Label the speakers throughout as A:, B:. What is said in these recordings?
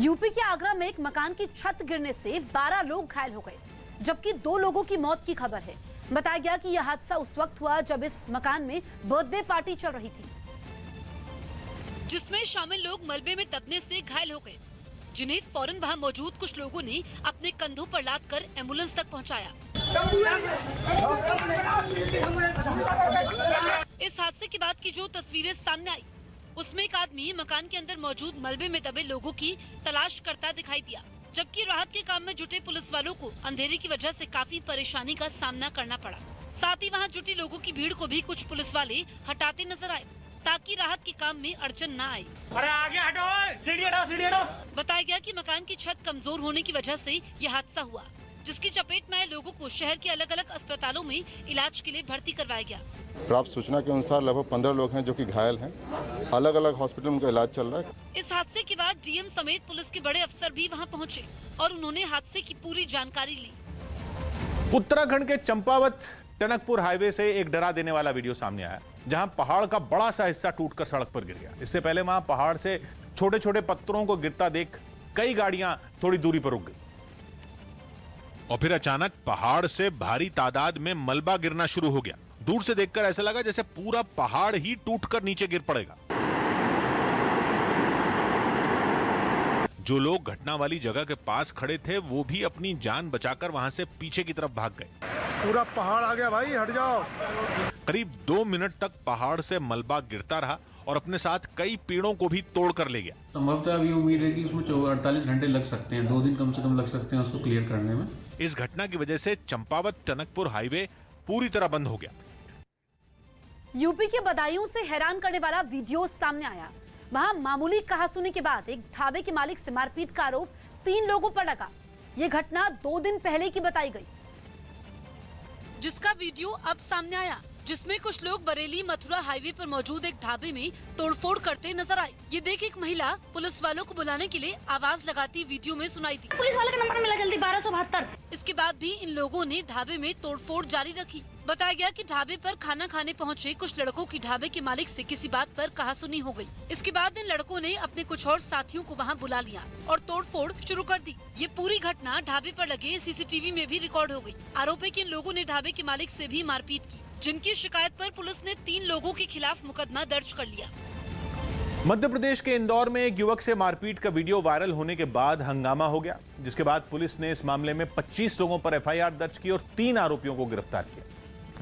A: UP के आगरा में एक मकान की छत गिरने से 12 लोग घायल हो गए, जबकि 2 लोगों की मौत की खबर है। बताया गया कि यह हादसा उस वक्त हुआ जब इस मकान में बर्थडे पार्टी चल रही थी, जिसमें शामिल लोग मलबे में दबने से घायल हो गए, जिन्हें फौरन वहां मौजूद कुछ लोगों ने अपने कंधों पर लादकर एम्बुलेंस तक पहुंचाया। इस हादसे के बाद की जो तस्वीरें सामने आई, उसमें एक आदमी मकान के अंदर मौजूद मलबे में दबे लोगों की तलाश करता दिखाई दिया, जबकि राहत के काम में जुटे पुलिस वालों को अंधेरे की वजह से काफी परेशानी का सामना करना पड़ा। साथ ही वहां जुटी लोगों की भीड़ को भी कुछ पुलिस वाले हटाते नजर आए, ताकि राहत के काम में अड़चन न आए।
B: अरे आगे हटो, सीढ़ी हटाओ, सीढ़ी हटाओ।
A: बताया गया कि मकान की छत कमजोर होने की वजह से ये हादसा हुआ, जिसकी चपेट में आए लोगों को शहर के अलग अलग अस्पतालों में इलाज के लिए भर्ती करवाया गया।
C: प्राप्त सूचना के अनुसार लगभग 15 लोग हैं जो कि घायल हैं। अलग अलग हॉस्पिटल में उनका इलाज चल रहा है।
A: इस हादसे के बाद डीएम समेत पुलिस के बड़े अफसर भी वहां पहुंचे और उन्होंने हादसे की पूरी जानकारी ली।
D: उत्तराखंड के चंपावत टनकपुर हाईवे से एक डरा देने वाला वीडियो सामने आया, जहां पहाड़ का बड़ा सा हिस्सा टूटकर सड़क पर गिर गया। इससे पहले वहां पहाड़ से छोटे छोटे पत्थरों को गिरता देख कई गाड़ियां थोड़ी दूरी पर रुक गई
E: और फिर अचानक पहाड़ से भारी तादाद में मलबा गिरना शुरू हो गया। दूर से देखकर ऐसा लगा जैसे पूरा पहाड़ ही टूटकर नीचे गिर पड़ेगा। जो लोग घटना वाली जगह के पास खड़े थे वो भी अपनी जान बचाकर वहां से पीछे की तरफ भाग गए।
F: पूरा पहाड़ आ गया भाई, हट जाओ।
E: करीब 2 मिनट तक पहाड़ से मलबा गिरता रहा और अपने साथ कई पेड़ों को भी तोड़ कर ले गया।
G: संभवतः अभी उम्मीद है कि उसमें 48 घंटे लग सकते हैं, 2 दिन कम से कम लग सकते हैं उसको क्लियर करने में।
E: इस घटना की वजह से चंपावत टनकपुर हाईवे पूरी तरह बंद हो गया।
A: यूपी के बदायूं से हैरान करने वाला वीडियो सामने आया। वहां मामूली कहासुनी के बाद एक ढाबे के मालिक से मारपीट का आरोप 3 लोगों पर लगा। ये घटना 2 दिन पहले की बताई गई, जिसका वीडियो अब सामने आया, जिसमें कुछ लोग बरेली मथुरा हाईवे पर मौजूद एक ढाबे में तोड़फोड़ करते नजर आए। ये देख एक महिला पुलिस वालों को बुलाने के लिए आवाज लगाती वीडियो में सुनाई दी।
H: पुलिस वाले का नंबर मिला जल्दी, 1272।
A: इसके बाद भी इन लोगों ने ढाबे में तोड़फोड़ जारी रखी। बताया गया कि ढाबे पर खाना खाने पहुंचे कुछ लड़कों की ढाबे के मालिक से किसी बात पर कहासुनी हो गई। इसके बाद इन लड़कों ने अपने कुछ और साथियों को वहां बुला लिया और तोड़फोड़ शुरू कर दी। ये पूरी घटना ढाबे पर लगे सीसीटीवी में भी रिकॉर्ड हो गई। आरोप है कि इन लोगों ने ढाबे के मालिक से भी मारपीट की, जिनकी शिकायत पर पुलिस ने 3 लोगों के खिलाफ मुकदमा दर्ज कर लिया।
D: मध्य प्रदेश के इंदौर में एक युवक से मारपीट का वीडियो वायरल होने के बाद हंगामा हो गया, जिसके बाद पुलिस ने इस मामले में 25 लोगों पर एफआईआर दर्ज की और 3 आरोपियों को गिरफ्तार किया।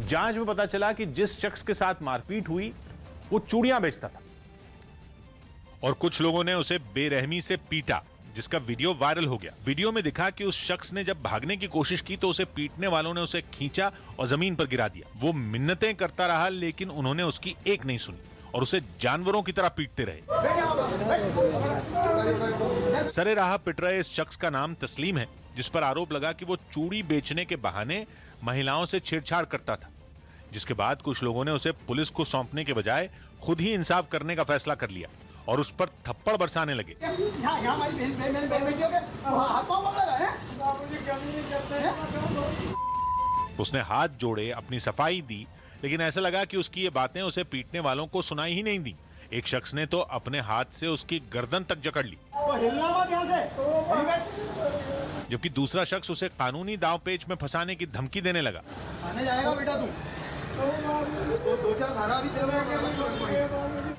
D: जांच में पता चला कि जिस शख्स के साथ मारपीट हुई वो चूड़ियां बेचता था
E: और कुछ लोगों ने उसे बेरहमी से पीटा, जिसका वीडियो वायरल हो गया। वीडियो में दिखा कि उस शख्स ने जब भागने की कोशिश की तो उसे पीटने वालों ने उसे खींचा और जमीन पर गिरा दिया। वो मिन्नतें करता रहा, लेकिन उन्होंने उसकी एक नहीं सुनी और उसे जानवरों की तरह पीटते रहे। सरे राह पिट रहे इस शख्स का नाम तस्लीम है, जिस पर आरोप लगा कि वो चूड़ी बेचने के बहाने महिलाओं से छेड़छाड़ करता था, जिसके बाद कुछ लोगों ने उसे पुलिस को सौंपने के बजाय खुद ही इंसाफ करने का फैसला कर लिया और उस पर थप्पड़ बरसाने लगे। उसने हाथ जोड़े, अपनी सफाई दी, लेकिन ऐसा लगा कि उसकी ये बातें उसे पीटने वालों को सुनाई ही नहीं दी। एक शख्स ने तो अपने हाथ से उसकी गर्दन तक जकड़ ली, जबकि दूसरा शख्स उसे कानूनी दांवपेच में फंसाने की धमकी देने लगा।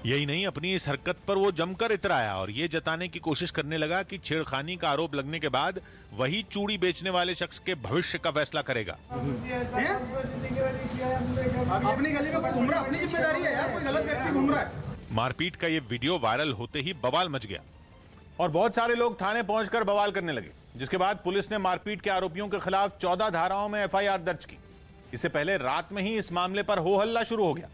E: यही नहीं, अपनी इस हरकत पर वो जमकर इतराया और ये जताने की कोशिश करने लगा कि छेड़खानी का आरोप लगने के बाद वही चूड़ी बेचने वाले शख्स के भविष्य का फैसला करेगा।
F: अपनी गली में घूम रहा, अपनी जिम्मेदारी है यार, कोई गलत व्यक्ति घूम रहा है।
E: मारपीट का ये वीडियो वायरल होते ही बवाल मच गया
D: और बहुत सारे लोग थाने पहुंचकर बवाल करने लगे, जिसके बाद पुलिस ने मारपीट के आरोपियों के खिलाफ 14 धाराओं में एफआईआर दर्ज की। इससे पहले रात में ही इस मामले पर हो हल्ला शुरू हो गया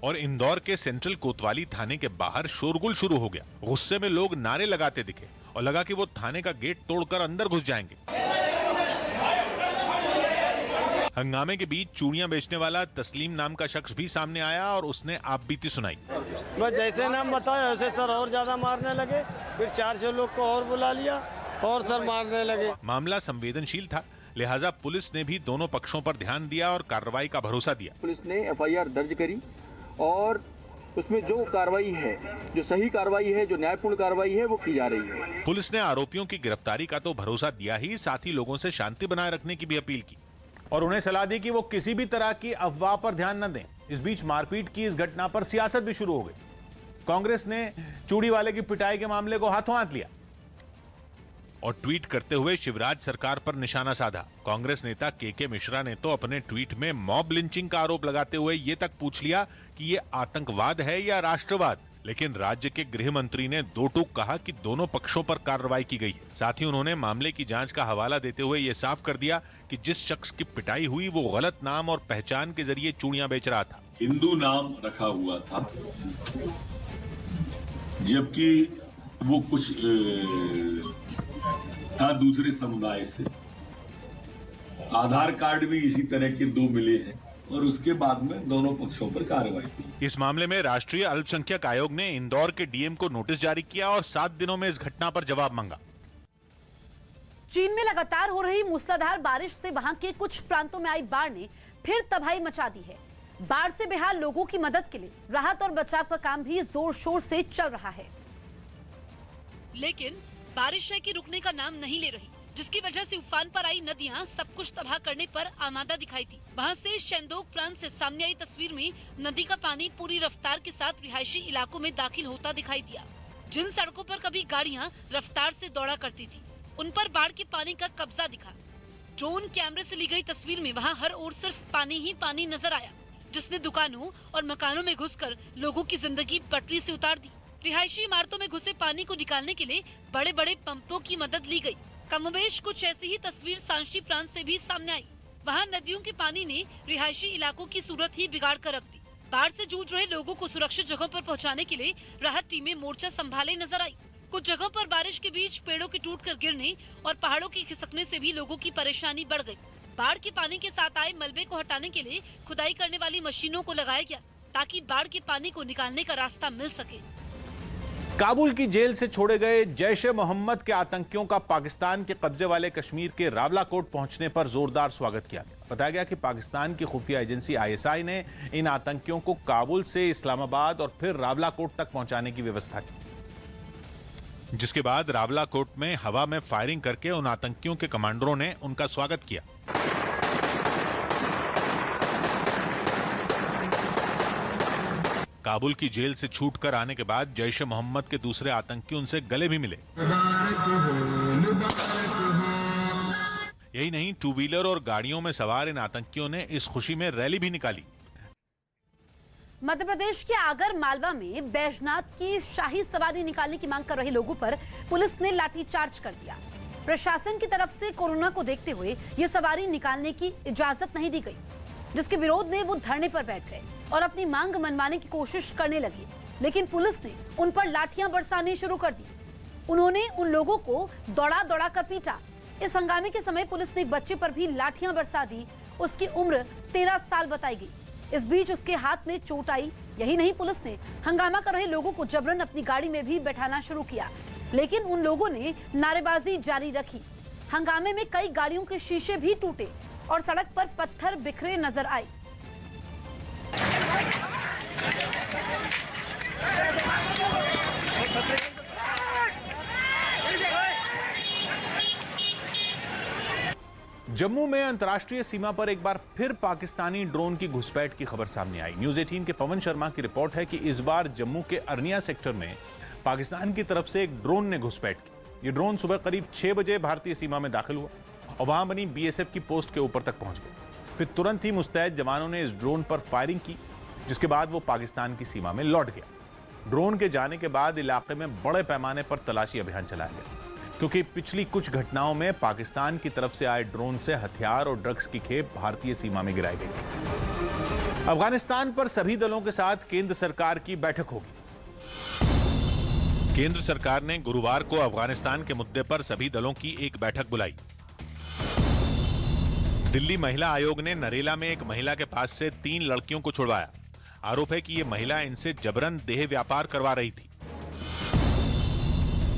E: और इंदौर के सेंट्रल कोतवाली थाने के बाहर शोरगुल शुरू हो गया। गुस्से में लोग नारे लगाते दिखे और लगा कि वो थाने का गेट तोड़कर अंदर घुस जाएंगे। हंगामे के बीच चूड़ियां बेचने वाला तस्लीम नाम का शख्स भी सामने आया और उसने आपबीती सुनाई।
I: बस जैसे नाम बताया वैसे सर और ज्यादा मारने लगे, फिर 400 लोग को और बुला लिया और सर मारने लगे।
E: मामला संवेदनशील था, लिहाजा पुलिस ने भी दोनों पक्षों पर ध्यान दिया और कार्रवाई का भरोसा दिया।
J: पुलिस ने एफआईआर दर्ज करी और उसमें जो कार्रवाई है, जो सही कार्रवाई है, जो न्यायपूर्ण कार्रवाई है, वो की जा रही है।
E: पुलिस ने आरोपियों की गिरफ्तारी का तो भरोसा दिया ही, साथ ही लोगों से शांति बनाए रखने की भी अपील की
D: और उन्हें सलाह दी कि वो किसी भी तरह की अफवाह पर ध्यान न दें। इस बीच मारपीट की इस घटना पर सियासत भी शुरू हो गई। कांग्रेस ने चूड़ी वाले की पिटाई के मामले को हाथों हाथ लिया
E: और ट्वीट करते हुए शिवराज सरकार पर निशाना साधा। कांग्रेस नेता के मिश्रा ने तो अपने ट्वीट में मॉब लिंचिंग का आरोप लगाते हुए ये तक पूछ लिया कि ये आतंकवाद है या राष्ट्रवाद। लेकिन राज्य के गृह मंत्री ने दो टूक कहा कि दोनों पक्षों पर कार्रवाई की गई है। साथ ही उन्होंने मामले की जांच का हवाला देते हुए ये साफ कर दिया कि जिस शख्स की पिटाई हुई वो गलत नाम और पहचान के जरिए चूड़ियां बेच रहा था।
K: हिंदू नाम रखा हुआ था, जबकि वो कुछ था दूसरे समुदाय से। आधार कार्ड भी इसी तरह के 2 मिले हैं और उसके बाद में दोनों पक्षों पर कार्रवाई की।
E: इस मामले में राष्ट्रीय अल्पसंख्यक आयोग ने इंदौर के डीएम को नोटिस जारी किया और 7 दिनों में इस घटना पर जवाब मांगा।
A: चीन में लगातार हो रही मूसलाधार बारिश से वहां के कुछ प्रांतों में आई बाढ़ ने फिर तबाही मचा दी है। बाढ़ से बेहाल लोगों की मदद के लिए राहत और बचाव का काम भी जोर शोर से चल रहा है, लेकिन बारिश है कि रुकने का नाम नहीं ले रही, जिसकी वजह से उफान पर आई नदियां सब कुछ तबाह करने पर आमादा दिखाई थी। वहां से शेंदोक प्रांत से सामने आई तस्वीर में नदी का पानी पूरी रफ्तार के साथ रिहायशी इलाकों में दाखिल होता दिखाई दिया। जिन सड़कों पर कभी गाड़ियां रफ्तार से दौड़ा करती थी, उन पर बाढ़ के पानी का कब्जा दिखा। ड्रोन कैमरे से ली गई तस्वीर में वहाँ हर ओर सिर्फ पानी ही पानी नजर आया, जिसने दुकानों और मकानों में घुसकर लोगों की जिंदगी पटरी से उतार दी। रिहायशी इमारतों में घुसे पानी को निकालने के लिए बड़े बड़े पंपों की मदद ली गई। कमोबेश कुछ ऐसी ही तस्वीर सांची प्रांत से भी सामने आई। वहां नदियों के पानी ने रिहायशी इलाकों की सूरत ही बिगाड़ कर रख दी। बाढ़ से जूझ रहे लोगों को सुरक्षित जगहों पर पहुंचाने के लिए राहत टीमें मोर्चा संभाले नजर आई। कुछ जगहों पर बारिश के बीच पेड़ों के टूटकर गिरने और पहाड़ों के खिसकने से भी लोगों की परेशानी बढ़ गई। बाढ़ के पानी के साथ आए मलबे को हटाने के लिए खुदाई करने वाली मशीनों को लगाया गया, ताकि बाढ़ के पानी को निकालने का रास्ता मिल सके।
D: काबुल की जेल से छोड़े गए जैश-ए-मोहम्मद के आतंकियों का पाकिस्तान के कब्जे वाले कश्मीर के रावलाकोट पहुंचने पर जोरदार स्वागत किया गया। बताया गया कि पाकिस्तान की खुफिया एजेंसी ISI ने इन आतंकियों को काबुल से इस्लामाबाद और फिर रावलाकोट तक पहुंचाने की व्यवस्था की,
E: जिसके बाद रावलाकोट में हवा में फायरिंग करके उन आतंकियों के कमांडरों ने उनका स्वागत किया। काबुल की जेल से छूटकर आने के बाद जैश-ए-मोहम्मद के दूसरे आतंकी उनसे गले भी मिले। यही नहीं, 2 व्हीलर और गाड़ियों में सवार इन आतंकियों ने इस खुशी में रैली भी निकाली।
A: मध्य प्रदेश के आगर मालवा में बैजनाथ की शाही सवारी निकालने की मांग कर रहे लोगों पर पुलिस ने लाठीचार्ज कर दिया। प्रशासन की तरफ से कोरोना को देखते हुए ये सवारी निकालने की इजाजत नहीं दी गई, जिसके विरोध में वो धरने पर बैठ गए और अपनी मांग मनवाने की कोशिश करने लगे। लेकिन पुलिस ने उन पर लाठियां बरसानी शुरू कर दी। उन्होंने उन लोगों को दौड़ा दौड़ा कर पीटा। इस हंगामे के समय पुलिस ने एक बच्चे पर भी लाठियां बरसा दी। उसकी उम्र 13 साल बताई गई। इस बीच उसके हाथ में चोट आई। यही नहीं, पुलिस ने हंगामा कर रहे लोगों को जबरन अपनी गाड़ी में भी बैठाना शुरू किया, लेकिन उन लोगों ने नारेबाजी जारी रखी। हंगामे में कई गाड़ियों के शीशे भी टूटे और सड़क पर पत्थर बिखरे नजर आए।
D: जम्मू में अंतर्राष्ट्रीय सीमा पर एक बार फिर पाकिस्तानी ड्रोन की घुसपैठ की खबर सामने आई। न्यूज़ 18 के पवन शर्मा की रिपोर्ट है कि इस बार जम्मू के अरनिया सेक्टर में पाकिस्तान की तरफ से एक ड्रोन ने घुसपैठ की। ये ड्रोन सुबह करीब 6 बजे भारतीय सीमा में दाखिल हुआ और वहां बनी BSF की पोस्ट के ऊपर तक पहुंच गया। फिर तुरंत ही मुस्तैद जवानों ने इस ड्रोन पर फायरिंग की, जिसके बाद वो पाकिस्तान की सीमा में लौट गया। ड्रोन के जाने के बाद इलाके में बड़े पैमाने पर तलाशी अभियान चलाया गया, क्योंकि पिछली कुछ घटनाओं में पाकिस्तान की तरफ से आए ड्रोन से हथियार और ड्रग्स की खेप भारतीय सीमा में गिराई गई थी। अफगानिस्तान पर सभी दलों के साथ केंद्र सरकार की बैठक होगी।
E: केंद्र सरकार ने गुरुवार को अफगानिस्तान के मुद्दे पर सभी दलों की एक बैठक बुलाई। दिल्ली महिला आयोग ने नरेला में एक महिला के पास से 3 लड़कियों को छुड़वाया। आरोप है कि ये महिला इनसे जबरन देह व्यापार करवा रही थी।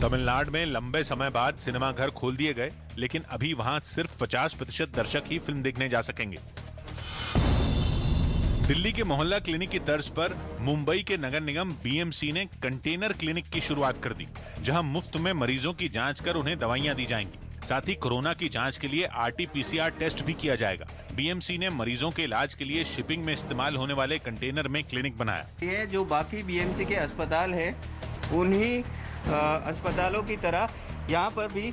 E: तमिलनाडु में लंबे समय बाद सिनेमाघर खोल दिए गए, लेकिन अभी वहां सिर्फ 50% दर्शक ही फिल्म देखने जा सकेंगे। दिल्ली के मोहल्ला क्लिनिक की तर्ज पर मुंबई के नगर निगम बीएमसी ने कंटेनर क्लिनिक की शुरुआत कर दी, जहां मुफ्त में मरीजों की जांच कर उन्हें दवाइयां दी जाएंगी। साथ ही कोरोना की जांच के लिए RT-PCR टेस्ट भी किया जाएगा। बीएमसी ने मरीजों के इलाज के लिए शिपिंग में इस्तेमाल होने वाले कंटेनर में क्लिनिक बनाया।
I: ये जो बाकी बीएमसी के अस्पताल है, उन्हीं अस्पतालों की तरह यहाँ पर भी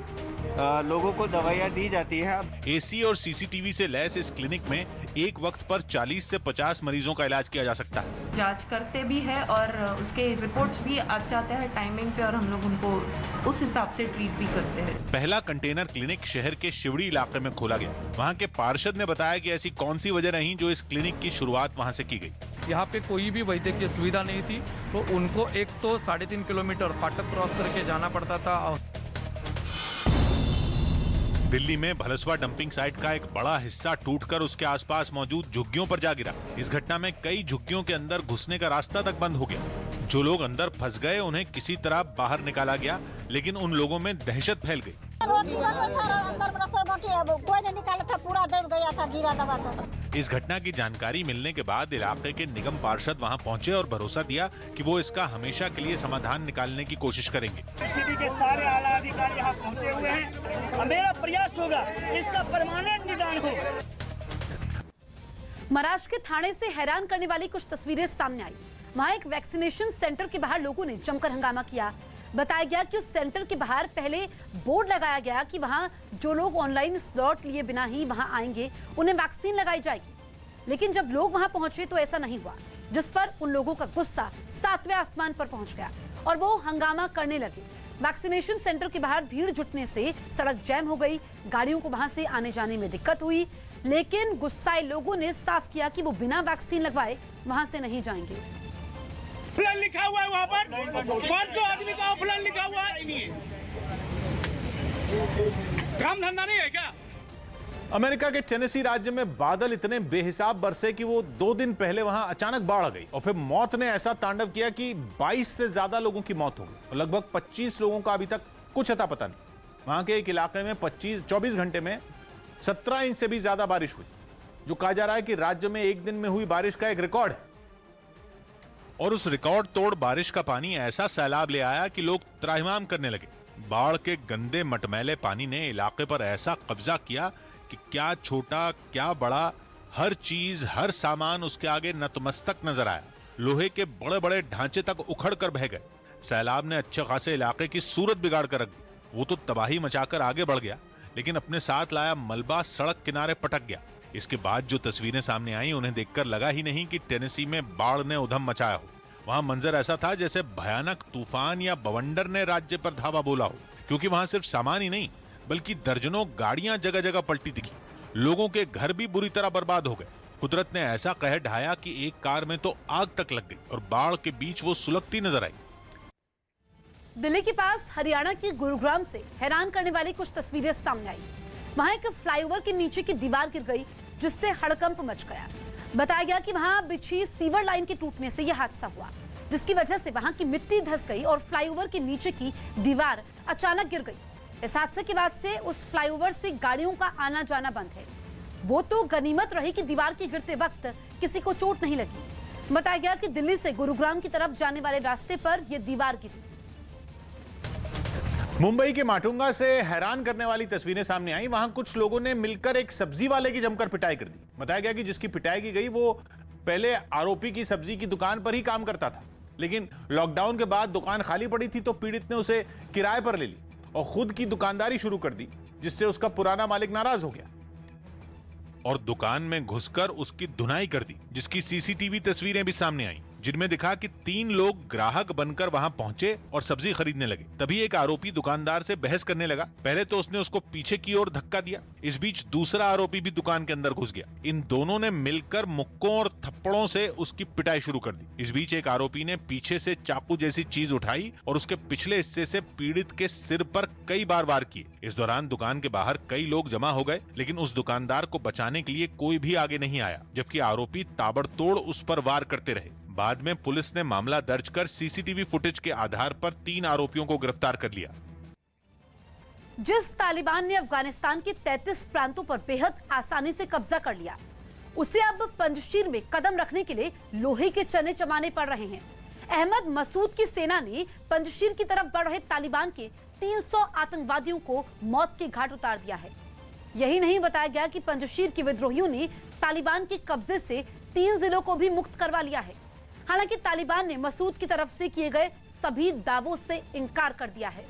I: लोगों को दवाइयाँ दी जाती है।
E: AC और CCTV से लैस इस क्लिनिक में एक वक्त पर 40 से 50 मरीजों का इलाज किया जा सकता है।
H: जांच करते भी है और उसके रिपोर्ट्स भी आ जाते हैं टाइमिंग पे और हम लोग उनको उस हिसाब से ट्रीट भी करते हैं।
E: पहला कंटेनर क्लिनिक शहर के शिवड़ी इलाके में खोला गया। वहाँ के पार्षद ने बताया कि ऐसी कौन सी वजह रही जो इस क्लिनिक की शुरुआत वहाँ से की गई।
B: यहाँ पे कोई भी वैद्यकीय सुविधा नहीं थी, तो उनको एक तो 3.5 किलोमीटर फाटक क्रॉस करके जाना पड़ता था।
E: दिल्ली में भलसवा डंपिंग साइट का एक बड़ा हिस्सा टूटकर उसके आसपास मौजूद झुग्गियों पर जा गिरा। इस घटना में कई झुग्गियों के अंदर घुसने का रास्ता तक बंद हो गया। जो लोग अंदर फंस गए उन्हें किसी तरह बाहर निकाला गया, लेकिन उन लोगों में दहशत फैल गई।
H: कोई नहीं निकाला था, पूरा दब गया था, गिरा दबा था।
E: इस घटना की जानकारी मिलने के बाद इलाके के निगम पार्षद वहां पहुंचे और भरोसा दिया कि वो इसका हमेशा के लिए समाधान निकालने की कोशिश करेंगे।
I: सिटी के सारे आला अधिकारी यहाँ पहुँचे हुए हैं। मेरा प्रयास होगा इसका परमानेंट निदान हो।
A: महाराष्ट्र के थाने से हैरान करने वाली कुछ तस्वीरें सामने आई। वहां एक वैक्सीनेशन सेंटर के बाहर लोगों ने जमकर हंगामा किया। बताया गया कि उस सेंटर के बाहर पहले बोर्ड लगाया गया कि वहां जो लोग ऑनलाइन स्लॉट लिए बिना ही वहां आएंगे उन्हें वैक्सीन लगाई जाएगी। लेकिन जब लोग वहां पहुंचे तो ऐसा नहीं हुआ, जिस पर उन लोगों का गुस्सा 7वें आसमान पर पहुंच गया और वो हंगामा करने लगे। वैक्सीनेशन सेंटर के बाहर भीड़ जुटने से सड़क जैम हो गई, गाड़ियों को वहां से आने जाने में दिक्कत हुई। लेकिन गुस्साए लोगों ने साफ किया कि वो बिना वैक्सीन लगवाए वहां से नहीं जाएंगे।
B: प्लान लिखा हुआ है वहाँ पर, 500 आदमी का प्लान लिखा हुआ है। काम धंधा नहीं है क्या?
D: अमेरिका के टेनेसी राज्य में बादल इतने बेहिसाब बरसे कि वो 2 दिन पहले वहां अचानक बाढ़ आ गई और फिर मौत ने ऐसा तांडव किया कि 22 से ज्यादा लोगों की मौत हो गई और लगभग 25 लोगों का अभी तक कुछ अता पता नहीं। वहां के एक इलाके में 24 घंटे में 17 इंच से भी ज्यादा बारिश हुई, जो कहा जा रहा है कि राज्य में एक दिन में हुई बारिश का एक रिकॉर्ड है।
E: और उस रिकॉर्ड तोड़ बारिश का पानी ऐसा सैलाब ले आया कि लोग त्राहिमाम करने लगे। बाढ़ के गंदे मटमैले पानी ने इलाके पर ऐसा कब्जा किया कि क्या छोटा क्या बड़ा, हर चीज हर सामान उसके आगे नतमस्तक नजर आया। लोहे के बड़े बड़े ढांचे तक उखड़ कर बह गए। सैलाब ने अच्छे खासे इलाके की सूरत बिगाड़ कर रख दी। वो तो तबाही मचाकर आगे बढ़ गया, लेकिन अपने साथ लाया मलबा सड़क किनारे पटक गया। इसके बाद जो तस्वीरें सामने आई उन्हें देखकर लगा ही नहीं कि टेनेसी में बाढ़ ने उधम मचाया हो। वहां मंजर ऐसा था जैसे भयानक तूफान या बवंडर ने राज्य पर धावा बोला हो, क्योंकि वहां सिर्फ सामान ही नहीं बल्कि दर्जनों गाड़ियां जगह जगह पलटी दिखी। लोगों के घर भी बुरी तरह बर्बाद हो गए। कुदरत ने ऐसा कहर ढाया कि एक कार में तो आग तक लग गई और बाढ़ के बीच वो सुलगती नजर आई।
A: दिल्ली के पास हरियाणा के गुरुग्राम से हैरान करने वाली कुछ तस्वीरें सामने आई। वहां एक फ्लाईओवर के नीचे की दीवार गिर गई, जिससे हड़कंप मच गया। बताया गया कि वहां बिछी सीवर लाइन के टूटने से यह हादसा हुआ, जिसकी वजह से वहां की मिट्टी धंस गई और फ्लाईओवर के नीचे की दीवार अचानक गिर गई। इस हादसे के बाद से उस फ्लाईओवर से गाड़ियों का आना जाना बंद है। वो तो गनीमत रही कि दीवार के गिरते वक्त किसी को चोट नहीं लगी। बताया गया कि दिल्ली से गुरुग्राम की तरफ जाने वाले रास्ते पर यह दीवार गिरी।
D: मुंबई के माटुंगा से हैरान करने वाली तस्वीरें सामने आई। वहां कुछ लोगों ने मिलकर एक सब्जी वाले की जमकर पिटाई कर दी। बताया गया कि जिसकी पिटाई की गई वो पहले आरोपी की सब्जी की दुकान पर ही काम करता था, लेकिन लॉकडाउन के बाद दुकान खाली पड़ी थी तो पीड़ित ने उसे किराए पर ले ली और खुद की दुकानदारी शुरू कर दी, जिससे उसका पुराना मालिक नाराज हो गया
E: और दुकान में घुसकर उसकी धुनाई कर दी, जिसकी सीसीटीवी तस्वीरें भी सामने आई, जिनमें दिखा कि 3 लोग ग्राहक बनकर वहां पहुंचे और सब्जी खरीदने लगे। तभी एक आरोपी दुकानदार से बहस करने लगा। पहले तो उसने उसको पीछे की ओर धक्का दिया। इस बीच दूसरा आरोपी भी दुकान के अंदर घुस गया। इन दोनों ने मिलकर मुक्कों और थप्पड़ों से उसकी पिटाई शुरू कर दी। इस बीच एक आरोपी ने पीछे से चाकू जैसी चीज उठाई और उसके पिछले हिस्से से पीड़ित के सिर पर कई बार वार किए। इस दौरान दुकान के बाहर कई लोग जमा हो गए, लेकिन उस दुकानदार को बचाने के लिए कोई भी आगे नहीं आया, जबकि आरोपी ताबड़तोड़ उस पर वार करते रहे। बाद में पुलिस ने मामला दर्ज कर सीसीटीवी फुटेज के आधार पर 3 आरोपियों को गिरफ्तार कर लिया।
A: जिस तालिबान ने अफगानिस्तान के 33 प्रांतों पर बेहद आसानी से कब्जा कर लिया, उसे अब पंजशीर में कदम रखने के लिए लोहे के चने चबाने पड़ रहे हैं। अहमद मसूद की सेना ने पंजशीर की तरफ बढ़ रहे तालिबान के 300 आतंकवादियों को मौत के घाट उतार दिया है। यही नहीं, बताया गया कि पंजशीर के विद्रोहियों ने तालिबान के कब्जे से 3 जिलों को भी मुक्त करवा लिया है। हालांकि तालिबान ने मसूद की तरफ से किए गए सभी दावों से इनकार कर दिया है।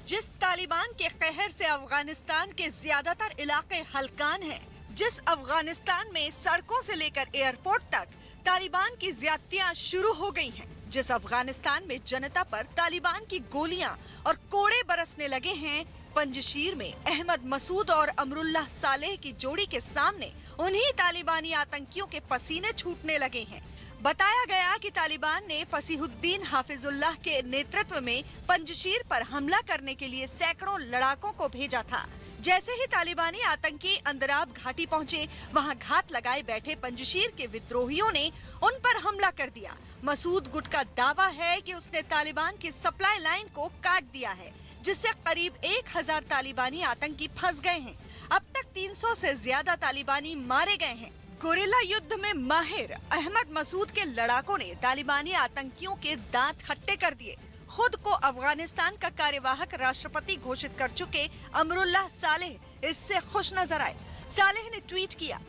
L: जिस तालिबान के कहर से अफगानिस्तान के ज्यादातर इलाके हलकान हैं, जिस अफगानिस्तान में सड़कों से लेकर एयरपोर्ट तक तालिबान की ज्यादतियां शुरू हो गई हैं, जिस अफगानिस्तान में जनता पर तालिबान की गोलियां और कोड़े बरसने लगे हैं, पंजशीर में अहमद मसूद और अमरुल्लाह सालेह की जोड़ी के सामने उन्हीं तालिबानी आतंकियों के पसीने छूटने लगे हैं। बताया गया कि तालिबान ने फसीहुद्दीन हाफिजुल्लाह के नेतृत्व में पंजशीर पर हमला करने के लिए सैकड़ों लड़ाकों को भेजा था। जैसे ही तालिबानी आतंकी अंदराब घाटी पहुंचे, वहां घात लगाए बैठे पंजशीर के विद्रोहियों ने उन पर हमला कर दिया। मसूद गुट का दावा है कि उसने तालिबान की सप्लाई लाइन को काट दिया है, जिससे करीब 1000 तालिबानी आतंकी फंस गए हैं। अब तक 300 से ज्यादा तालिबानी मारे गए हैं। गोरिल्ला युद्ध में माहिर अहमद मसूद के लड़ाकों ने तालिबानी आतंकियों के दांत खट्टे कर दिए। खुद को अफगानिस्तान का कार्यवाहक राष्ट्रपति घोषित कर चुके अमरुल्लाह सालेह इससे खुश नजर आए। सालेह ने ट्वीट किया,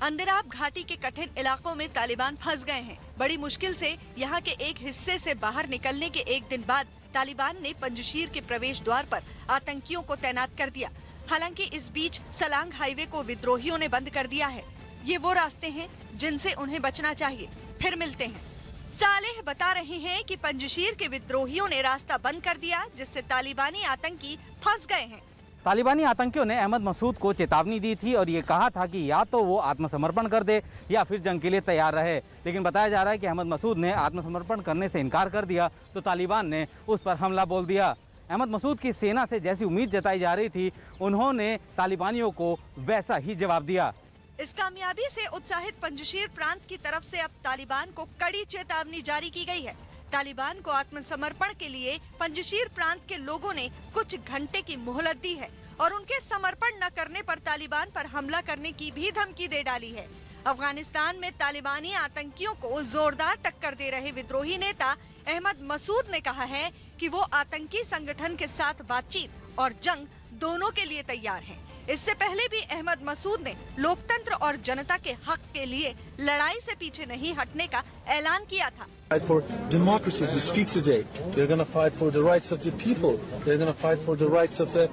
L: अंदराब घाटी के कठिन इलाकों में तालिबान फंस गए हैं। बड़ी मुश्किल से यहाँ के एक हिस्से से बाहर निकलने के एक दिन बाद तालिबान ने पंजशीर के प्रवेश द्वार पर आतंकियों को तैनात कर दिया। हालांकि इस बीच सलांग हाईवे को विद्रोहियों ने बंद कर दिया है। ये वो रास्ते हैं जिनसे उन्हें बचना चाहिए। फिर मिलते हैं। सालेह बता रहे हैं कि पंजशीर के विद्रोहियों ने रास्ता बंद कर दिया, जिससे तालिबानी आतंकी फंस गए हैं।
M: तालिबानी आतंकियों ने अहमद मसूद को चेतावनी दी थी और ये कहा था कि या तो वो आत्मसमर्पण कर दे या फिर जंग के लिए तैयार रहे, लेकिन बताया जा रहा है कि अहमद मसूद ने आत्मसमर्पण करने से इनकार कर दिया तो तालिबान ने उस पर हमला बोल दिया। अहमद मसूद की सेना से जैसी उम्मीद जताई जा रही थी, उन्होंने तालिबानियों को वैसा ही जवाब दिया।
L: इस कामयाबी से उत्साहित पंजशीर प्रांत की तरफ से अब तालिबान को कड़ी चेतावनी जारी की गई है। तालिबान को आत्मसमर्पण के लिए पंजशीर प्रांत के लोगों ने कुछ घंटे की मोहलत दी है और उनके समर्पण न करने पर तालिबान पर हमला करने की भी धमकी दे डाली है। अफगानिस्तान में तालिबानी आतंकियों को जोरदार टक्कर दे रहे विद्रोही नेता अहमद मसूद ने कहा है कि वो आतंकी संगठन के साथ बातचीत और जंग दोनों के लिए तैयार हैं। इससे पहले भी अहमद मसूद ने लोकतंत्र और जनता के हक के लिए लड़ाई से पीछे नहीं हटने का ऐलान किया था।
N: Fight for democracy as we speak today. They're going to fight for the rights of the people. They're going to fight for the rights of the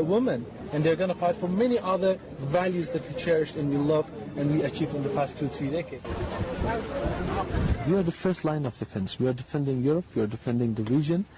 N: women, and they're going to fight for many other values that we cherish and we love and we achieved in the past 2-3 decades. We are the first line of defense. We are defending Europe. We are defending the region,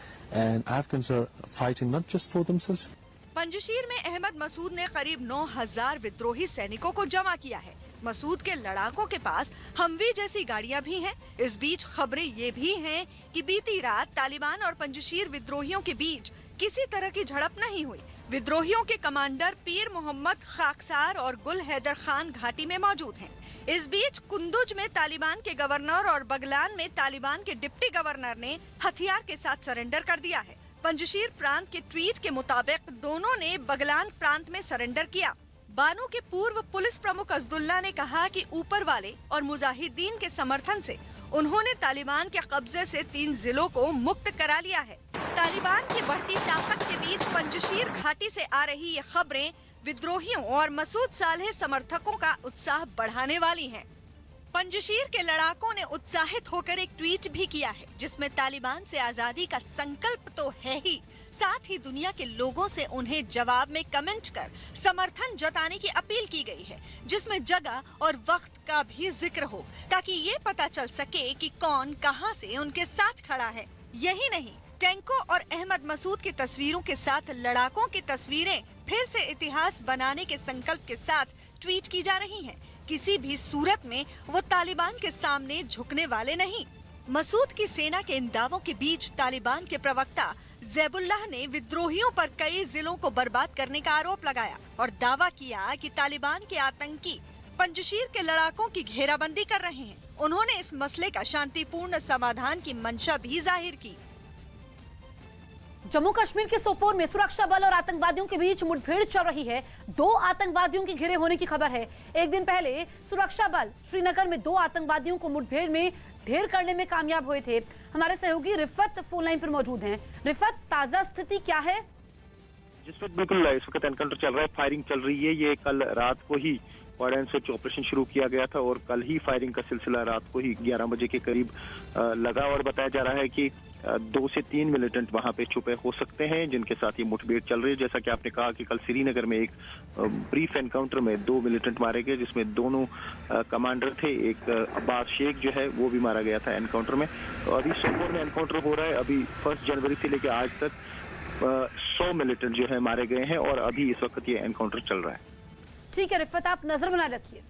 N: and Afghans are fighting not just for themselves.
L: Panjshir में अहमद मसूद ने करीब 9000 विद्रोही सैनिकों को जमा किया है। मसूद के लड़ाकों के पास हमवी जैसी गाड़ियां भी हैं। इस बीच खबरें ये भी हैं कि बीती रात तालिबान और पंजशीर विद्रोहियों के बीच किसी तरह की झड़प नहीं हुई। विद्रोहियों के कमांडर पीर मोहम्मद खाकसार और गुल हैदर खान घाटी में मौजूद हैं। इस बीच कुंदुज में तालिबान के गवर्नर और बगलान में तालिबान के डिप्टी गवर्नर ने हथियार के साथ सरेंडर कर दिया है। पंजशीर प्रांत के ट्वीट के मुताबिक दोनों ने बगलान प्रांत में सरेंडर किया। बानो के पूर्व पुलिस प्रमुख अब्दुल्ला ने कहा कि ऊपर वाले और मुजाहिदीन के समर्थन से उन्होंने तालिबान के कब्जे से 3 जिलों को मुक्त करा लिया है। तालिबान की बढ़ती ताकत के बीच पंजशीर घाटी से आ रही ये खबरें विद्रोहियों और मसूद सालेह समर्थकों का उत्साह बढ़ाने वाली हैं। पंजशीर के लड़ाकों ने उत्साहित होकर एक ट्वीट भी किया है, जिसमें तालिबान से आजादी का संकल्प तो है ही, साथ ही दुनिया के लोगों से उन्हें जवाब में कमेंट कर समर्थन जताने की अपील की गई है, जिसमें जगह और वक्त का भी जिक्र हो, ताकि ये पता चल सके कि कौन कहां से उनके साथ खड़ा है। यही नहीं, टैंकों और अहमद मसूद की तस्वीरों के साथ लड़ाकों की तस्वीरें फिर से इतिहास बनाने के संकल्प के साथ ट्वीट की जा रही हैं। किसी भी सूरत में वो तालिबान के सामने झुकने वाले नहीं। मसूद की सेना के इन दावों के बीच तालिबान के प्रवक्ता ज़ैबुल्लाह ने विद्रोहियों पर कई जिलों को बर्बाद करने का आरोप लगाया और दावा किया कि तालिबान के आतंकी पंजशीर के लड़ाकों की घेराबंदी कर रहे हैं। उन्होंने इस मसले का शांतिपूर्ण समाधान की मंशा भी जाहिर की।
A: जम्मू कश्मीर के सोपोर में सुरक्षा बल और आतंकवादियों के बीच मुठभेड़ चल रही है। 2 आतंकवादियों के घिरे होने की खबर है। एक दिन पहले सुरक्षा बल श्रीनगर में 2 आतंकवादियों को मुठभेड़ में ढेर करने में कामयाब हुए थे। हमारे सहयोगी रिफत फोन लाइन पर मौजूद हैं। रिफत, ताजा स्थिति क्या है?
O: जिस वक्त बिल्कुल इस वक्त एनकाउंटर चल रहा है, फायरिंग चल रही है। ये कल रात को ही वार्डन स्विच ऑपरेशन शुरू किया गया था और कल ही फायरिंग का सिलसिला रात को ही 11 बजे के करीब लगा और बताया जा रहा है कि 2 से 3 मिलिटेंट वहां पे छुपे हो सकते हैं जिनके साथ ये मुठभेड़ चल रही है। जैसा कि आपने कहा कि कल श्रीनगर में एक ब्रीफ एनकाउंटर में 2 मिलिटेंट मारे गए, जिसमें दोनों कमांडर थे। एक अब्बास शेख जो है वो भी मारा गया था एनकाउंटर में। तो अभी सोपोर में एनकाउंटर हो रहा है। अभी 1 जनवरी से लेकर आज तक 100 मिलिटेंट जो है मारे गए हैं और अभी इस वक्त ये एनकाउंटर चल रहा है।
A: ठीक है रिफत, आप नजर बनाए रखिए।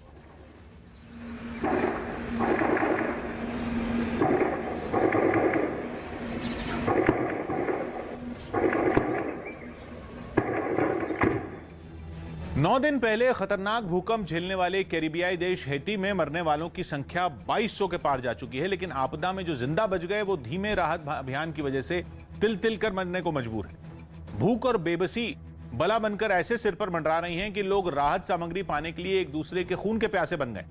D: 9 दिन पहले खतरनाक भूकंप झेलने वाले कैरिबियाई देश हैती में मरने वालों की संख्या 2200 के पार जा चुकी है, लेकिन आपदा में जो जिंदा बच गए वो धीमे राहत अभियान की वजह से तिल तिल कर मरने को मजबूर है। भूख और बेबसी बला बनकर ऐसे सिर पर मंडरा रही हैं कि लोग राहत सामग्री पाने के लिए एक दूसरे के खून के प्यासे बन गए।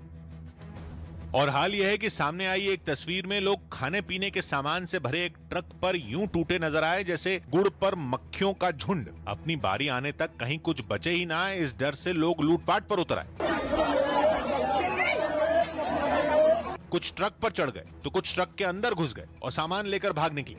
E: और हाल यह है कि सामने आई एक तस्वीर में लोग खाने पीने के सामान से भरे एक ट्रक पर यूं टूटे नजर आए जैसे गुड़ पर मक्खियों का झुंड। अपनी बारी आने तक कहीं कुछ बचे ही ना, इस डर से लोग लूटपाट पर उतर आए। कुछ ट्रक पर चढ़ गए तो कुछ ट्रक के अंदर घुस गए और सामान लेकर भाग निकले।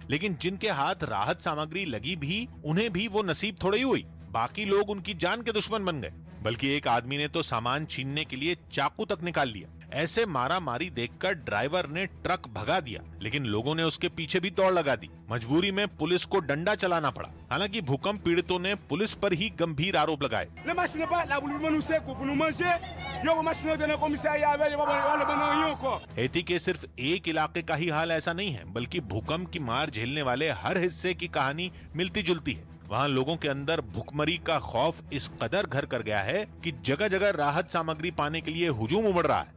E: लेकिन जिनके हाथ राहत सामग्री लगी भी, उन्हें भी वो नसीब थोड़ी हुई। बाकी लोग उनकी जान के दुश्मन बन गए। बल्कि एक आदमी ने तो सामान छीनने के लिए चाकू तक निकाल लिया। ऐसे मारा मारी देखकर ड्राइवर ने ट्रक भगा दिया, लेकिन लोगों ने उसके पीछे भी दौड़ लगा दी। मजबूरी में पुलिस को डंडा चलाना पड़ा। हालांकि भूकंप पीड़ितों ने पुलिस पर ही गंभीर आरोप लगाए। हैती के सिर्फ एक इलाके का ही हाल ऐसा नहीं है, बल्कि भूकंप की मार झेलने वाले हर हिस्से की कहानी मिलती जुलती है। वहाँ लोगों के अंदर भुखमरी का खौफ इस कदर घर कर गया है कि जगह जगह राहत सामग्री पाने के लिए हुजूम उमड़ रहा है।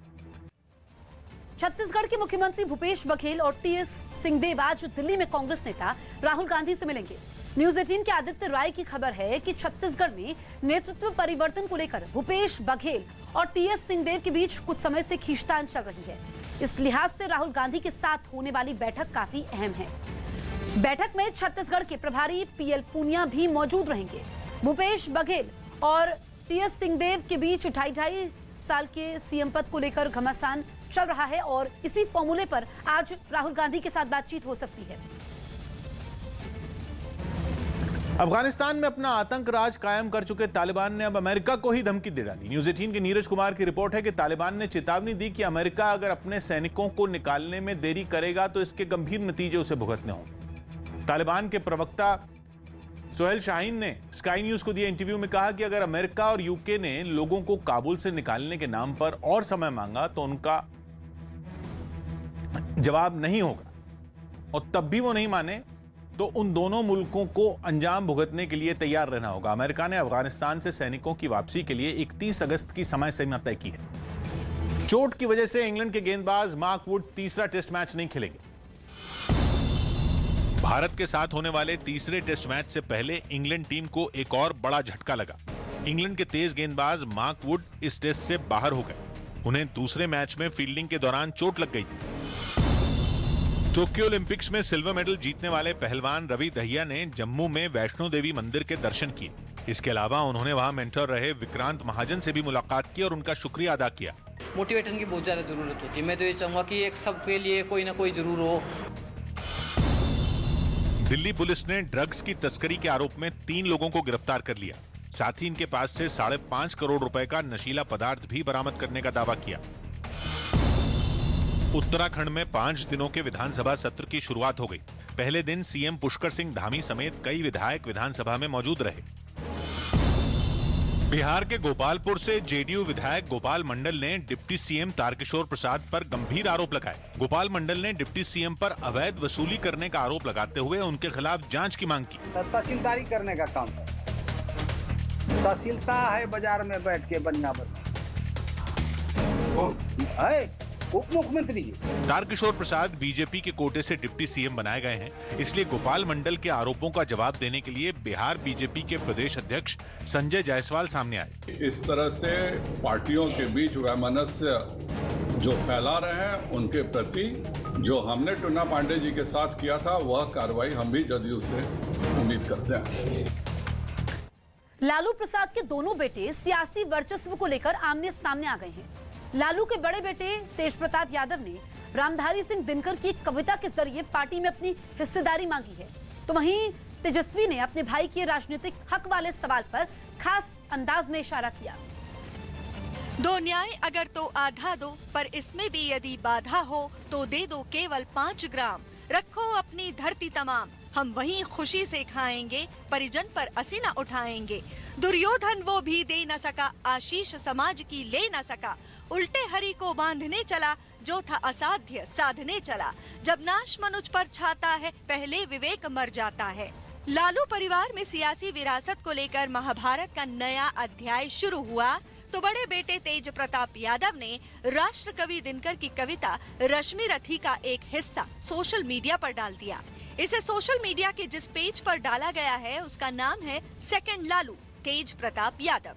A: छत्तीसगढ़ के मुख्यमंत्री भूपेश बघेल और टीएस सिंहदेव आज दिल्ली में कांग्रेस नेता राहुल गांधी से मिलेंगे। न्यूज 18 के आदित्य राय की खबर है कि छत्तीसगढ़ में नेतृत्व परिवर्तन को लेकर भूपेश बघेल और टीएस सिंहदेव के बीच कुछ समय से खींचतान चल रही है। इस लिहाज से राहुल गांधी के साथ होने वाली बैठक काफी अहम है। बैठक में छत्तीसगढ़ के प्रभारी पीएल पूनिया भी मौजूद रहेंगे। भूपेश बघेल और टीएस सिंहदेव के बीच 2.5 साल के सीएम पद को लेकर घमासान चल रहा है और इसी फॉर्मूले पर आज राहुल गांधी के साथ बातचीत हो सकती है।
D: अफगानिस्तान में अपना आतंक राज कायम कर चुके तालिबान ने अब अमेरिका को ही धमकी दे डाली। न्यूज 18 के नीरज कुमार की रिपोर्ट है कि तालिबान ने चेतावनी दी कि अमेरिका अगर अपने सैनिकों को निकालने में देरी करेगा तो इसके गंभीर नतीजे उसे भुगतने होंगे। तालिबान के प्रवक्ता सोहेल शाहीन ने स्काई न्यूज को दिए इंटरव्यू में कहा कि अगर अमेरिका और यूके ने लोगों को काबुल से निकालने के नाम पर और समय मांगा तो उनका जवाब नहीं होगा, और तब भी वो नहीं माने तो उन दोनों मुल्कों को अंजाम भुगतने के लिए तैयार रहना होगा। अमेरिका ने अफगानिस्तान से सैनिकों की वापसी के लिए 31 अगस्त की समय सीमा तय की है। चोट की वजह से इंग्लैंड के गेंदबाज मार्क वुड तीसरा टेस्ट मैच नहीं खेलेंगे।
E: भारत के साथ होने वाले तीसरे टेस्ट मैच से पहले इंग्लैंड टीम को एक और बड़ा झटका लगा। इंग्लैंड के तेज गेंदबाज मार्क वुड इस टेस्ट से बाहर हो गए। उन्हें दूसरे मैच में फील्डिंग के दौरान चोट लग गई। टोक्यो ओलंपिक्स में सिल्वर मेडल जीतने वाले पहलवान रवि दहिया ने जम्मू में वैष्णो देवी मंदिर के दर्शन किए। इसके अलावा उन्होंने वहां मेंटर रहे विक्रांत महाजन से भी मुलाकात की और उनका शुक्रिया अदा किया।
P: मोटिवेशन की बहुत ज्यादा जरूरत होती है। मैं तो ये चाहूंगा कि एक सबके लिए कोई ना कोई जरूर हो।
E: दिल्ली पुलिस ने ड्रग्स की तस्करी के आरोप में 3 लोगों को गिरफ्तार कर लिया। साथ ही इनके पास से 5.5 करोड़ रुपए का नशीला पदार्थ भी बरामद करने का दावा किया। उत्तराखंड में 5 दिनों के विधानसभा सत्र की शुरुआत हो गई। पहले दिन सीएम पुष्कर सिंह धामी समेत कई विधायक विधानसभा में मौजूद रहे। बिहार के गोपालपुर से जेडीयू विधायक गोपाल मंडल ने डिप्टी सीएम तारकिशोर प्रसाद पर गंभीर आरोप लगाए। गोपाल मंडल ने डिप्टी सीएम पर अवैध वसूली करने का आरोप लगाते हुए उनके खिलाफ जांच की मांग की।
Q: तहसीलदारी करने का काम है। तहसीलदार है बाजार में बैठ के बनिया है, उप मुख्यमंत्री जी।
E: तारकिशोर प्रसाद बीजेपी के कोटे से डिप्टी सीएम बनाए गए हैं, इसलिए गोपाल मंडल के आरोपों का जवाब देने के लिए बिहार बीजेपी के प्रदेश अध्यक्ष संजय जायसवाल सामने आए।
K: इस तरह से पार्टियों के बीच वैमनस्य जो फैला रहे हैं, उनके प्रति जो हमने टुन्ना पांडे जी के साथ किया था, वह कार्रवाई हम भी जदयू से उम्मीद करते हैं।
A: लालू प्रसाद के दोनों बेटे सियासी वर्चस्व को लेकर आमने सामने आ गए हैं। लालू के बड़े बेटे तेज प्रताप यादव ने रामधारी सिंह दिनकर की कविता के जरिए पार्टी में अपनी हिस्सेदारी मांगी है, तो वहीं तेजस्वी ने अपने भाई के राजनीतिक हक वाले सवाल पर खास अंदाज में इशारा किया।
L: दो न्याय अगर तो आधा दो, पर इसमें भी यदि बाधा हो तो दे दो केवल 5 ग्राम। रखो अपनी धरती तमाम, हम वहीं खुशी से खाएंगे, परिजन पर असीना उठाएंगे। दुर्योधन वो भी दे न सका, आशीष समाज की ले न सका। उल्टे हरि को बांधने चला, जो था असाध्य साधने चला। जब नाश मनुज पर छाता है, पहले विवेक मर जाता है। लालू परिवार में सियासी विरासत को लेकर महाभारत का नया अध्याय शुरू हुआ तो बड़े बेटे तेज प्रताप यादव ने राष्ट्र कवि दिनकर की कविता रश्मि रथी का एक हिस्सा सोशल मीडिया पर डाल दिया। इसे सोशल मीडिया के जिस पेज पर डाला गया है, उसका नाम है सेकंड लालू तेज प्रताप यादव।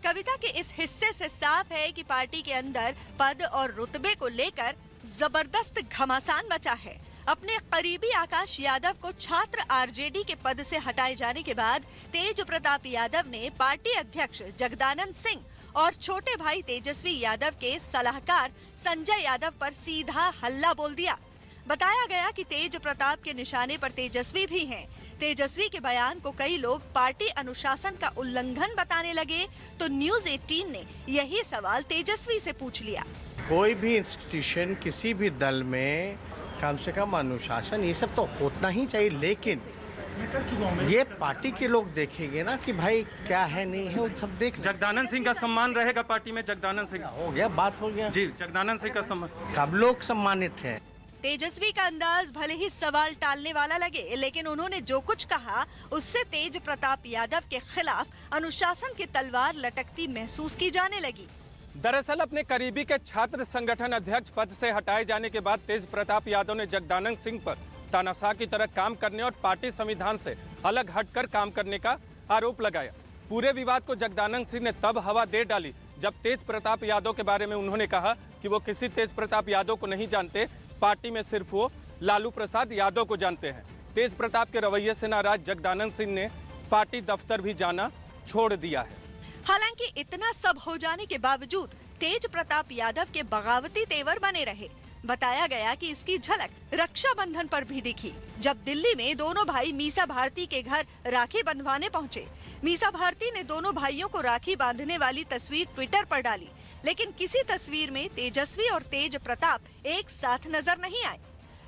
L: कविता के इस हिस्से से साफ है कि पार्टी के अंदर पद और रुतबे को लेकर जबरदस्त घमासान मचा है। अपने करीबी आकाश यादव को छात्र आरजेडी के पद से हटाए जाने के बाद तेज प्रताप यादव ने पार्टी अध्यक्ष जगदानंद सिंह और छोटे भाई तेजस्वी यादव के सलाहकार संजय यादव पर सीधा हल्ला बोल दिया। बताया गया कि तेज प्रताप के निशाने पर तेजस्वी भी हैं। तेजस्वी के बयान को कई लोग पार्टी अनुशासन का उल्लंघन बताने लगे तो न्यूज़ 18 ने यही सवाल तेजस्वी से पूछ लिया।
R: कोई भी इंस्टीट्यूशन, किसी भी दल में कम से कम अनुशासन ये सब तो होना ही चाहिए, लेकिन ये पार्टी के लोग देखेंगे ना कि भाई क्या है नहीं है, वो सब देख।
M: जगदानंद सिंह का सम्मान रहेगा पार्टी में। जगदानंद सिंह
R: हो गया, बात हो गया
M: जी। जगदानंद सिंह का सम्मान,
R: सब लोग सम्मानित हैं।
L: तेजस्वी का अंदाज भले ही सवाल टालने वाला लगे, लेकिन उन्होंने जो कुछ कहा उससे तेज प्रताप यादव के खिलाफ अनुशासन की तलवार लटकती महसूस की जाने लगी।
M: दरअसल अपने करीबी के छात्र संगठन अध्यक्ष पद से हटाए जाने के बाद तेज प्रताप यादव ने जगदानंद सिंह पर तानाशाह की तरह काम करने और पार्टी संविधान से अलग हटकर काम करने का आरोप लगाया। पूरे विवाद को जगदानंद सिंह ने तब हवा दे डाली जब तेज प्रताप यादव के बारे में उन्होंने कहा कि वो किसी तेज प्रताप यादव को नहीं जानते, पार्टी में सिर्फ वो लालू प्रसाद यादव को जानते हैं। तेज प्रताप के रवैये से नाराज जगदानंद सिंह ने पार्टी दफ्तर भी जाना छोड़ दिया है।
L: हालांकि इतना सब हो जाने के बावजूद तेज प्रताप यादव के बगावती तेवर बने रहे। बताया गया कि इसकी झलक रक्षाबंधन पर भी दिखी, जब दिल्ली में दोनों भाई मीसा भारती के घर राखी बंधवाने पहुंचे। मीसा भारती ने दोनों भाइयों को राखी बांधने वाली तस्वीर ट्विटर पर डाली, लेकिन किसी तस्वीर में तेजस्वी और तेज प्रताप एक साथ नजर नहीं आए।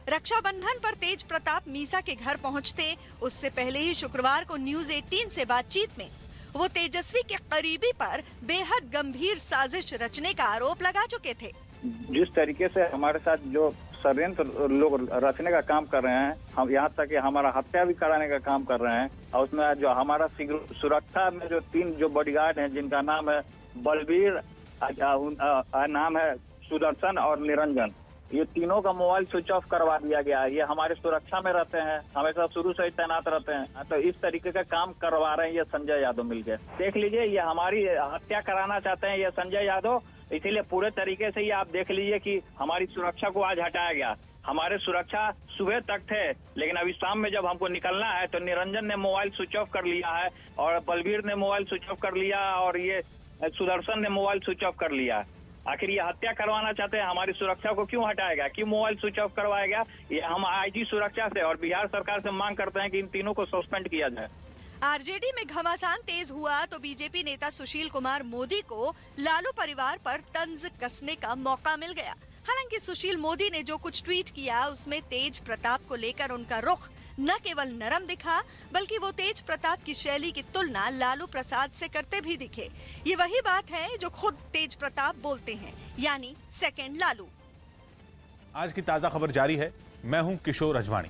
L: रक्षाबंधन पर तेज प्रताप मीसा के घर पहुंचते उससे पहले ही शुक्रवार को न्यूज़ 18 से बातचीत में वो तेजस्वी के करीबी पर बेहद गंभीर साजिश रचने का आरोप लगा चुके थे।
O: जिस तरीके से हमारे साथ जो षड्यंत्र लोग रचने का काम कर रहे हैं, हम यहाँ तक कि हमारा हत्या भी कराने का काम कर रहे हैं, और उसमें जो हमारा सुरक्षा में जो 3 जो बॉडीगार्ड हैं, जिनका नाम है बलबीर, नाम है सुदर्शन और निरंजन, ये तीनों का मोबाइल स्विच ऑफ करवा दिया गया है। ये हमारे सुरक्षा में रहते हैं, हमेशा शुरू से ही तैनात रहते हैं, तो इस तरीके का काम करवा रहे हैं ये संजय यादव मिलकर। देख लीजिए, ये हमारी हत्या कराना चाहते हैं ये संजय यादव, इसीलिए पूरे तरीके से ये आप देख लीजिए कि हमारी सुरक्षा को आज हटाया गया। हमारे सुरक्षा सुबह तक थे, लेकिन अभी शाम में जब हमको निकलना है तो निरंजन ने मोबाइल स्विच ऑफ कर लिया है, और बलबीर ने मोबाइल स्विच ऑफ कर लिया, और ये सुदर्शन ने मोबाइल स्विच ऑफ कर लिया है। आखिर ये हत्या करवाना चाहते हैं, हमारी सुरक्षा को क्यों हटाएगा, क्यों मोबाइल स्विच ऑफ करवाया गया? ये हम आईजी सुरक्षा से और बिहार सरकार से मांग करते हैं कि इन तीनों को सस्पेंड किया जाए।
L: आरजेडी में घमासान तेज हुआ तो बीजेपी नेता सुशील कुमार मोदी को लालू परिवार पर तंज कसने का मौका मिल गया। हालांकि सुशील मोदी ने जो कुछ ट्वीट किया उसमें तेज प्रताप को लेकर उनका रुख न केवल नरम दिखा, बल्कि वो तेज प्रताप की शैली की तुलना लालू प्रसाद से करते भी दिखे। ये वही बात है जो खुद तेज प्रताप बोलते हैं, यानी सेकंड लालू।
D: आज की ताजा खबर जारी है। मैं हूं किशोर अजवाणी।